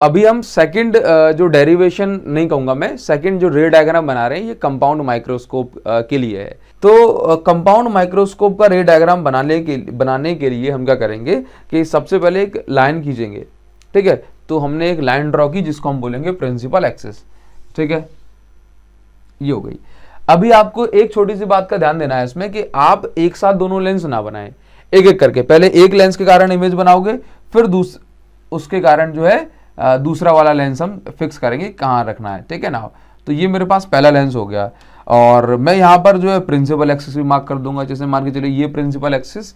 अभी हम सेकंड जो डेरिवेशन नहीं कहूंगा मैं, सेकंड जो रे डायग्राम बना रहे हैं ये कंपाउंड माइक्रोस्कोप के लिए है। तो कंपाउंड माइक्रोस्कोप का रे डायग्राम बनाने के लिए हम क्या करेंगे कि सबसे पहले एक लाइन खींचेंगे, ठीक है। तो हमने एक लाइन ड्रॉ की जिसको हम बोलेंगे प्रिंसिपल एक्सिस, ठीक है, ये हो गई। अभी आपको एक छोटी सी बात का ध्यान देना है इसमें कि आप एक साथ दोनों लेंस ना बनाएं, एक एक करके। पहले एक लेंस के कारण इमेज बनाओगे, फिर उसके कारण जो है दूसरा वाला लेंस हम फिक्स करेंगे कहाँ रखना है, ठीक है ना। तो ये मेरे पास पहला लेंस हो गया और मैं यहाँ पर जो है प्रिंसिपल एक्सिस भी मार्क कर दूंगा। जैसे मान के चलिए ये प्रिंसिपल एक्सिस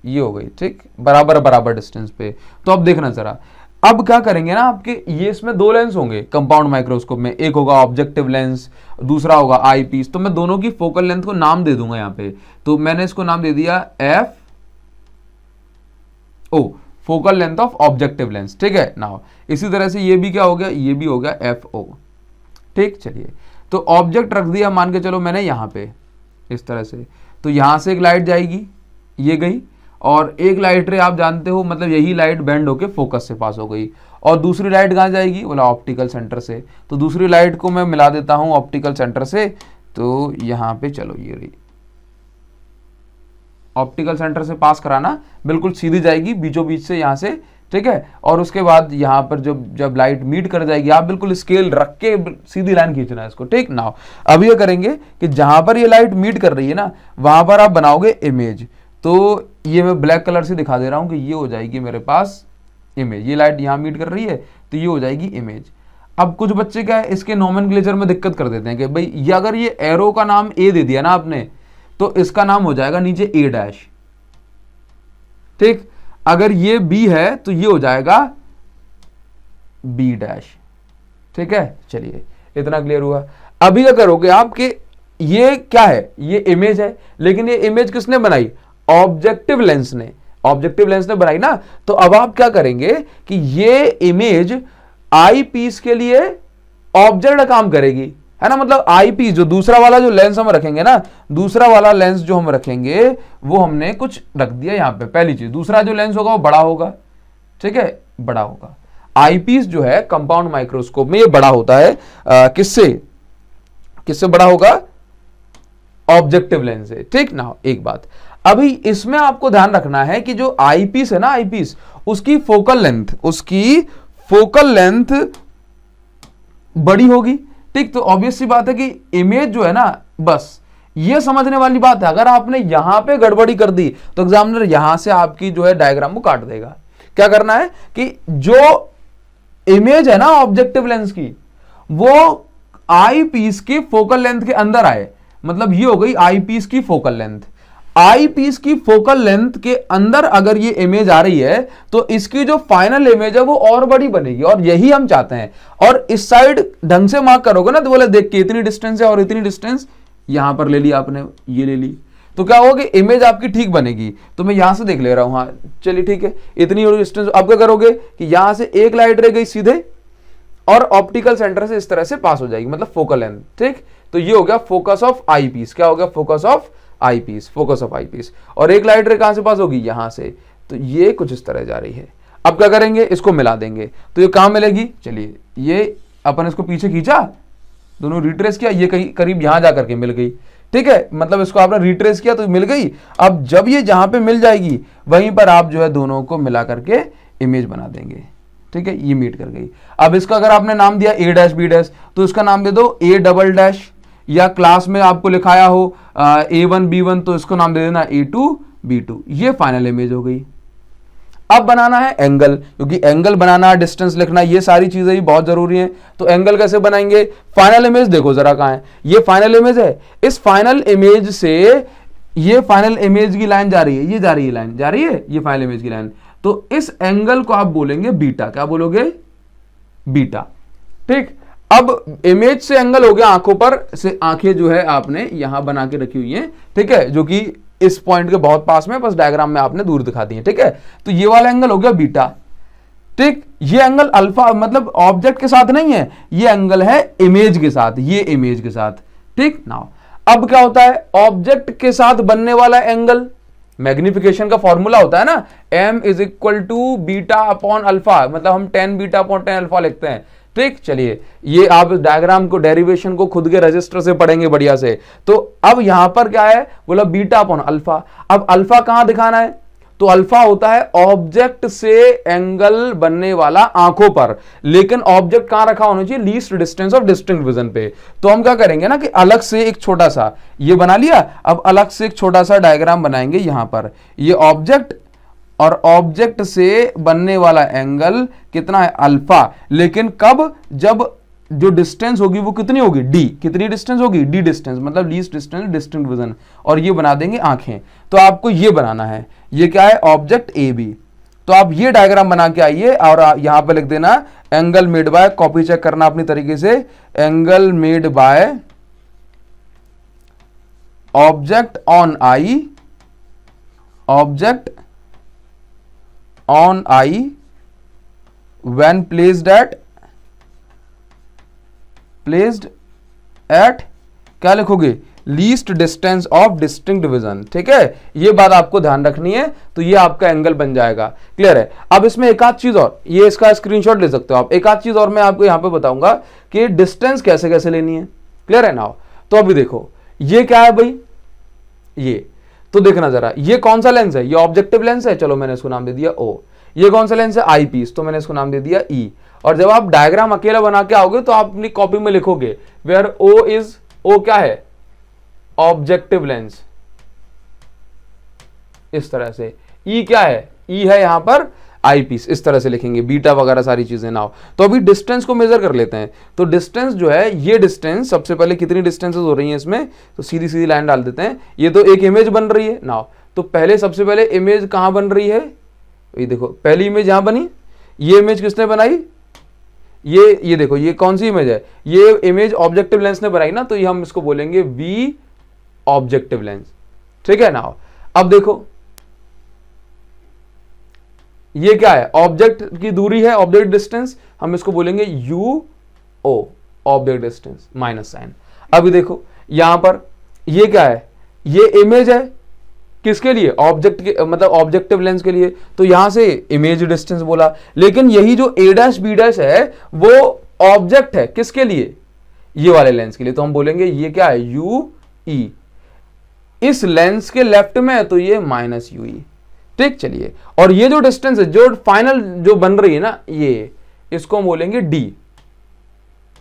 ये हो गई, ठीक, बराबर बराबर डिस्टेंस पे। तो अब देखना जरा, अब क्या करेंगे ना, आपके ये इसमें दो लेंस होंगे कंपाउंड माइक्रोस्कोप में, एक होगा ऑब्जेक्टिव लेंस, दूसरा होगा आई पीस। तो मैं दोनों की फोकल लेंथ को नाम दे दूंगा यहाँ पे। तो मैंने इसको नाम दे दिया F O, focal length of objective lens, ठीक है ना। इसी तरह से ये भी क्या हो गया, ये भी हो गया एफ ओ, ठीक। चलिए, तो ऑब्जेक्ट रख दिया मान के चलो मैंने यहाँ पे इस तरह से। तो यहाँ से एक लाइट जाएगी, ये गई, और एक लाइट रे आप जानते हो मतलब यही लाइट बेंड होके फोकस से पास हो गई। और दूसरी लाइट कहाँ जाएगी, बोला ऑप्टिकल सेंटर से। तो दूसरी लाइट को मैं मिला देता हूँ ऑप्टिकल सेंटर से। तो यहाँ पे चलो ये रही, ऑप्टिकल सेंटर से पास कराना, बिल्कुल सीधी जाएगी बीचों बीच से यहाँ से, ठीक है। और उसके बाद यहाँ पर जब लाइट मीट कर जाएगी, आप बिल्कुल स्केल रख के सीधी लाइन खींचना है इसको, ठीक ना। अब ये करेंगे कि जहां पर ये लाइट मीट कर रही है ना, वहां पर आप बनाओगे इमेज। तो ये मैं ब्लैक कलर से दिखा दे रहा हूं कि ये हो जाएगी मेरे पास इमेज। ये लाइट यहाँ मीट कर रही है तो ये हो जाएगी इमेज। अब कुछ बच्चे क्या है, इसके नोमेनक्लेचर में दिक्कत कर देते हैं कि भाई ये अगर ये एरो का नाम ए दे दिया ना आपने, तो इसका नाम हो जाएगा नीचे ए डैश, ठीक। अगर ये बी है तो ये हो जाएगा बी डैश, ठीक है। चलिए, इतना क्लियर हुआ। अभी क्या करोगे आपके, ये क्या है, ये इमेज है, लेकिन ये इमेज किसने बनाई, ऑब्जेक्टिव लेंस ने, ऑब्जेक्टिव लेंस ने बनाई ना। तो अब आप क्या करेंगे कि ये इमेज आई पीस के लिए ऑब्जेक्ट का काम करेगी, है ना। मतलब आई पीस जो दूसरा वाला जो लेंस हम रखेंगे ना, दूसरा वाला लेंस जो हम रखेंगे वो हमने कुछ रख दिया यहाँ पे, पहली चीज। दूसरा जो लेंस होगा वो बड़ा होगा, ठीक है, बड़ा होगा। आई पीस जो है कंपाउंड माइक्रोस्कोप में ये बड़ा होता है, किससे किससे बड़ा होगा, ऑब्जेक्टिव लेंस से, ठीक ना। एक बात अभी इसमें आपको ध्यान रखना है कि जो आई पीस है ना, आई पीस उसकी फोकल लेंथ बड़ी होगी, ठीक। तो ऑब्वियस सी बात है कि इमेज जो है ना, बस ये समझने वाली बात है। अगर आपने यहां पे गड़बड़ी कर दी तो एग्जामिनर यहां से आपकी जो है डायग्राम को काट देगा। क्या करना है कि जो इमेज है ना ऑब्जेक्टिव लेंस की, वो आई पीस की फोकल लेंथ के अंदर आए। मतलब ये हो गई आई पीस की फोकल लेंथ। आई पीस की फोकल लेंथ के अंदर अगर ये इमेज आ रही है तो इसकी जो फाइनल इमेज है वो और बड़ी बनेगी, और यही हम चाहते हैं। और इस साइड ढंग से मार्क करोगे ना तो बोले देख के इतनी डिस्टेंस है और इतनी डिस्टेंस यहां पर ले ली आपने, ये ले ली, तो क्या होगा कि इमेज आपकी ठीक बनेगी। तो मैं यहां से देख ले रहा हूं, हाँ चलिए ठीक है, इतनी डिस्टेंस। अब क्या करोगे कि यहां से एक लाइट रह गई सीधे और ऑप्टिकल सेंटर से इस तरह से पास हो जाएगी, मतलब फोकल लेंथ, ठीक। तो ये हो गया फोकस ऑफ आई पीस। क्या हो गया, focus of eyepiece, focus of eyepiece. और एक लाइट रे कहां से पास होगी, यहां से। तो ये कुछ इस तरह जा रही है। अब क्या करेंगे, इसको मिला देंगे। तो ये कहां मिलेगी, चलिए ये अपन इसको पीछे खींचा, दोनों रिट्रेस किया, ये कहीं करीब यहां जाकर के मिल गई, ठीक है। मतलब इसको आपने रिट्रेस किया तो मिल गई। अब जब ये जहां पे मिल जाएगी वहीं पर आप जो है दोनों को मिला करके इमेज बना देंगे, ठीक है। ये मीट कर गई। अब इसका अगर आपने नाम दिया ए डैश बी डैश तो इसका नाम दे दो ए डबल डैश, या क्लास में आपको लिखाया हो A1 B1 तो इसको नाम दे देना A2 B2। ये फाइनल इमेज हो गई। अब बनाना है एंगल, क्योंकि एंगल बनाना, डिस्टेंस लिखना, ये सारी चीजें ही बहुत जरूरी हैं। तो एंगल कैसे बनाएंगे, फाइनल इमेज देखो जरा कहां है, ये फाइनल इमेज है। इस फाइनल इमेज से ये फाइनल इमेज की लाइन जा रही है, ये जा रही है लाइन, जा रही है ये फाइनल इमेज की लाइन। तो इस एंगल को आप बोलेंगे बीटा। क्या बोलोगे, बीटा, ठीक। अब इमेज से एंगल हो गया आंखों पर से, आंखें जो है आपने यहां बना के रखी हुई हैं, ठीक है, जो कि इस पॉइंट के बहुत पास में, बस डायग्राम में आपने दूर दिखा दी है, ठीक है। तो ये वाला एंगल हो गया बीटा, ठीक। ये एंगल अल्फा, मतलब ऑब्जेक्ट के साथ नहीं है, ये एंगल है इमेज के साथ, ये इमेज के साथ, ठीक। नाउ अब क्या होता है, ऑब्जेक्ट के साथ बनने वाला एंगल मैग्निफिकेशन का फॉर्मूला होता है ना, m is equal to beta upon alpha, मतलब हम 10 बीटा अपॉन 10 अल्फा लिखते हैं। ठीक, चलिए ये आप डायग्राम को, डेरिवेशन को खुद के रजिस्टर से पढ़ेंगे बढ़िया से। तो अब यहां पर क्या है, बोला बीटा अपॉन अल्फा। अब अल्फा कहां दिखाना है, तो अल्फा होता है ऑब्जेक्ट से एंगल बनने वाला आंखों पर, लेकिन ऑब्जेक्ट कहां रखा होना चाहिए, least distance of distinct vision पे। तो हम क्या करेंगे ना कि अलग से एक छोटा सा ये बना लिया, अब अलग से एक छोटा सा डायग्राम बनाएंगे यहां पर, ये ऑब्जेक्ट और ऑब्जेक्ट से बनने वाला एंगल कितना है, अल्फा। लेकिन कब, जब जो डिस्टेंस होगी वो कितनी होगी, डी। कितनी डिस्टेंस होगी, डी डिस्टेंस, मतलब लीस्ट डिस्टेंस डिस्टिंक्ट विजन, और ये बना देंगे आंखें। तो आपको ये बनाना है, ये क्या है, ऑब्जेक्ट ए बी। तो आप ये डायग्राम बना के आइए और यहां पे लिख देना angle made by, copy check करना अपनी तरीके से, angle made by object on eye, object on eye when placed at क्या लिखोगे, least distance of distinct vision. ठीक है, ये बात आपको ध्यान रखनी है। तो ये आपका एंगल बन जाएगा, क्लियर है। अब इसमें एक आध चीज और, ये इसका स्क्रीनशॉट ले सकते हो आप, एक आध चीज और मैं आपको यहां पे बताऊंगा कि डिस्टेंस कैसे कैसे लेनी है, क्लियर है ना। तो अभी देखो ये क्या है भाई, ये तो देखना जरा, ये कौन सा लेंस है, ये ऑब्जेक्टिव लेंस है, चलो मैंने इसको नाम दे दिया ओ। ये कौन सा लेंस है, आई पीस, तो मैंने इसको नाम दे दिया ई। और जब आप डायग्राम अकेला बना के आओगे तो आप अपनी कॉपी में लिखोगे वेयर ओ इज, ओ क्या है, ऑब्जेक्टिव लेंस, इस तरह से। ई क्या है, ई है यहां पर आई पीस, इस तरह से लिखेंगे, बीटा वगैरह सारी चीजें ना हो। तो अभी डिस्टेंस को मेजर कर लेते हैं। तो डिस्टेंस जो है, ये डिस्टेंस सबसे पहले कितनी डिस्टेंसेस हो रही हैं इसमें, तो सीधी सीधी लाइन डाल देते हैं। ये तो एक इमेज बन रही है ना, तो पहले सबसे पहले इमेज कहां बन रही है, ये देखो पहली इमेज यहां बनी, ये इमेज किसने बनाई, ये देखो ये कौन सी इमेज है, ये इमेज ऑब्जेक्टिव लेंस ने बनाई ना, तो ये हम इसको बोलेंगे वी ऑब्जेक्टिव लेंस। ठीक है ना। अब देखो ये क्या है, ऑब्जेक्ट की दूरी है, ऑब्जेक्ट डिस्टेंस, हम इसको बोलेंगे U O, object distance minus sign. अभी देखो यहां पर ये क्या है, ये इमेज है, किसके लिए, ऑब्जेक्ट के, मतलब ऑब्जेक्टिव लेंस के लिए, तो यहां से इमेज डिस्टेंस बोला। लेकिन यही जो ए डैश बी डैश है वो ऑब्जेक्ट है, किसके लिए, ये वाले लेंस के लिए, तो हम बोलेंगे ये क्या है, यू ई। इस लेंस के लेफ्ट में है तो ये माइनस यू ई। ठीक, चलिए, और ये जो डिस्टेंस है, जो फाइनल जो बन रही है ना, ये इसको हम बोलेंगे डी।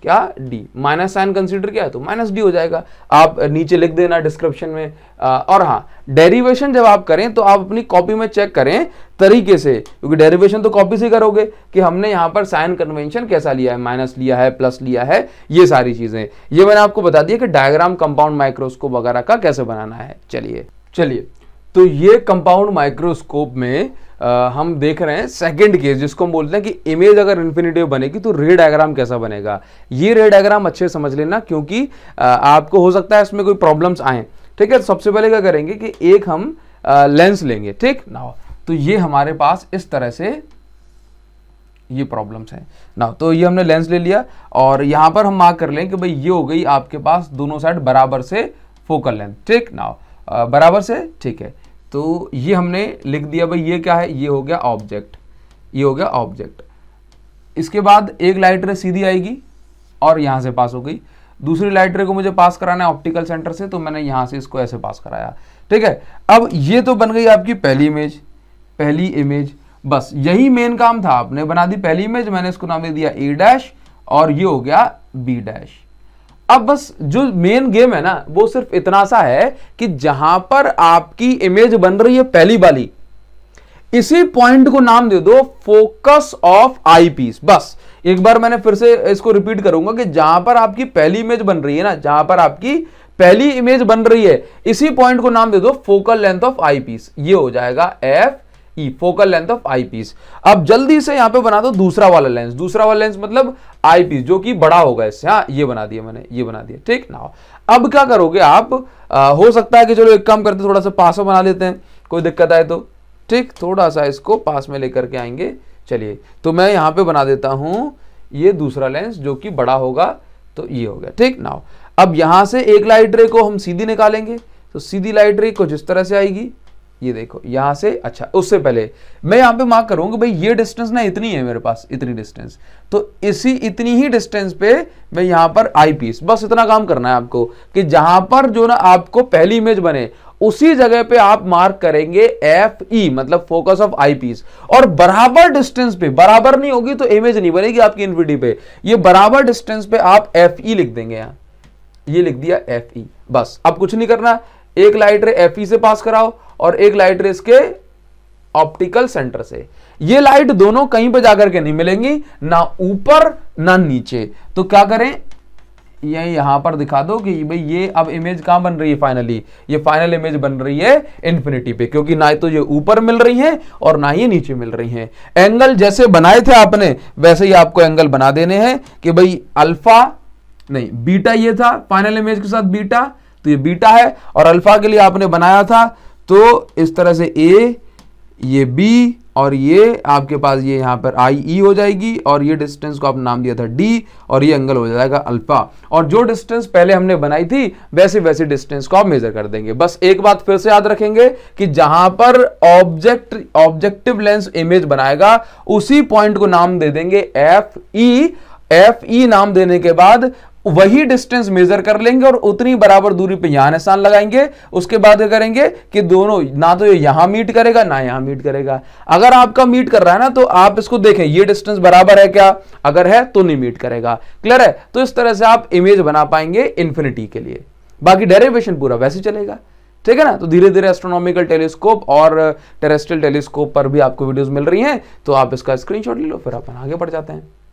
क्या, डी। माइनस साइन कंसीडर किया है तो माइनस डी हो जाएगा, आप नीचे लिख देना डिस्क्रिप्शन में। और हाँ, डेरिवेशन जब आप करें तो आप अपनी कॉपी में चेक करें तरीके से, क्योंकि डेरिवेशन तो कॉपी से करोगे कि हमने यहां पर साइन कन्वेंशन कैसा लिया है, माइनस लिया है, प्लस लिया है, ये सारी चीजें ये मैंने आपको बता दिया कि डायग्राम कंपाउंड माइक्रोस्कोप वगैरह का कैसे बनाना है। चलिए तो ये कंपाउंड माइक्रोस्कोप में हम देख रहे हैं सेकंड केस, जिसको हम बोलते हैं कि इमेज अगर इन्फिनिटिव बनेगी तो रे डायग्राम कैसा बनेगा। ये रे डायग्राम अच्छे समझ लेना, क्योंकि आपको हो सकता है इसमें कोई प्रॉब्लम्स आए। ठीक है, तो सबसे पहले क्या करेंगे कि एक हम लेंस लेंगे। ठीक ना, तो ये हमारे पास इस तरह से ये प्रॉब्लम्स हैं ना, तो ये हमने लेंस ले लिया और यहां पर हम मार्क कर लें कि भाई ये हो गई आपके पास दोनों साइड बराबर से फोकल लेंथ। ठीक ना, बराबर से, ठीक है। तो ये हमने लिख दिया भाई, ये क्या है, ये हो गया ऑब्जेक्ट, ये हो गया ऑब्जेक्ट। इसके बाद एक लाइट रे सीधी आएगी और यहां से पास हो गई, दूसरी लाइट रे को मुझे पास कराना है ऑप्टिकल सेंटर से, तो मैंने यहां से इसको ऐसे पास कराया। ठीक है, अब ये तो बन गई आपकी पहली इमेज। बस यही मेन काम था, आपने बना दी पहली इमेज, मैंने इसको नाम दे दिया ए डैश और ये हो गया बी डैश। अब बस जो मेन गेम है ना वो सिर्फ इतना सा है कि जहां पर आपकी इमेज बन रही है पहली वाली, इसी पॉइंट को नाम दे दो फोकस ऑफ आई पीस। बस एक बार मैंने फिर से इसको रिपीट करूंगा कि जहां पर आपकी पहली इमेज बन रही है ना, जहां पर आपकी पहली इमेज बन रही है, इसी पॉइंट को नाम दे दो focal length of eyepiece. ये हो जाएगा F E, focal length of eyepiece. अब जल्दी से यहां पे बना दो दूसरा वाला लेंस, दूसरा वाला लेंस मतलब आई पीस जो कि बड़ा होगा इससे। हाँ, ये बना दिया मैंने, ये बना दिया। ठीक ना, अब क्या करोगे आप, हो सकता है कि चलो एक काम करते, थोड़ा सा पास में बना लेते हैं, कोई दिक्कत आए तो। ठीक, थोड़ा सा इसको पास में लेकर के आएंगे। चलिए, तो मैं यहां पे बना देता हूं ये दूसरा लेंस जो कि बड़ा होगा, तो ये हो गया। ठीक ना, अब यहां से एक लाइट रे को हम सीधी निकालेंगे, तो सीधी लाइट रे कुछ इस तरह से आएगी। ये देखो यहां से, अच्छा उससे पहले मैं यहां पे मार्क करूंगा भाई ये डिस्टेंस ना इतनी है मेरे पास, इतनी डिस्टेंस, तो इतनी ही डिस्टेंस पे मैं यहां पर आई पीस, बस इतना काम करना है आपको कि जहां पर जो ना आपको पहली इमेज बने उसी जगह पे आप मार्क करेंगे FE, मतलब फोकस ऑफ आई पीस, और बराबर डिस्टेंस पे, बराबर नहीं होगी तो इमेज नहीं बनेगी आपकी इन्फिनिटी पे, ये बराबर डिस्टेंस पे आप FE लिख देंगे। यहां ये लिख दिया FE, बस अब कुछ नहीं करना, एक लाइट रे FE से पास कराओ और एक लाइट रे इसके ऑप्टिकल सेंटर से। ये लाइट दोनों कहीं पे जाकर के नहीं मिलेंगी, ना ऊपर ना नीचे, तो क्या करें, ये यहां पर दिखा दो कि भाई ये अब इमेज कहां बन रही है, फाइनली ये फाइनल इमेज बन रही है इन्फिनिटी पे, क्योंकि ना तो ये ऊपर मिल रही है और ना ये नीचे मिल रही है। एंगल जैसे बनाए थे आपने वैसे ही आपको एंगल बना देने हैं कि भाई अल्फा नहीं बीटा, ये था फाइनल इमेज के साथ बीटा, तो ये बीटा है, और अल्फा के लिए आपने बनाया था तो इस तरह से A, ये B, और ये आपके पास ये यहां पर IE हो जाएगी, और ये डिस्टेंस को आपने नाम दिया था D, और ये एंगल हो जाएगा अल्फा, और जो डिस्टेंस पहले हमने बनाई थी वैसे वैसे डिस्टेंस को आप मेजर कर देंगे। बस एक बात फिर से याद रखेंगे कि जहां पर ऑब्जेक्टिव लेंस इमेज बनाएगा उसी पॉइंट को नाम दे देंगे FE नाम देने के बाद वही डिस्टेंस मेजर कर लेंगे और उतनी बराबर दूरी पे यहां निशान लगाएंगे। उसके बाद क्या करेंगे कि दोनों ना तो ये यहां मीट करेगा ना यहां मीट करेगा। अगर आपका मीट कर रहा है ना तो आप इसको देखें ये डिस्टेंस बराबर है क्या, अगर है तो नहीं मीट करेगा। क्लियर है? तो इस तरह से आप इमेज बना पाएंगे इन्फिनिटी के लिए, बाकी डेरिवेशन पूरा वैसे चलेगा। ठीक है ना? तो धीरे धीरे एस्ट्रोनॉमिकल टेलीस्कोप और टेरेस्ट्रियल टेलीस्कोप पर भी आपको वीडियोस मिल रही हैं, तो आप इसका स्क्रीनशॉट ले लो, फिर अपन आगे बढ़ जाते हैं।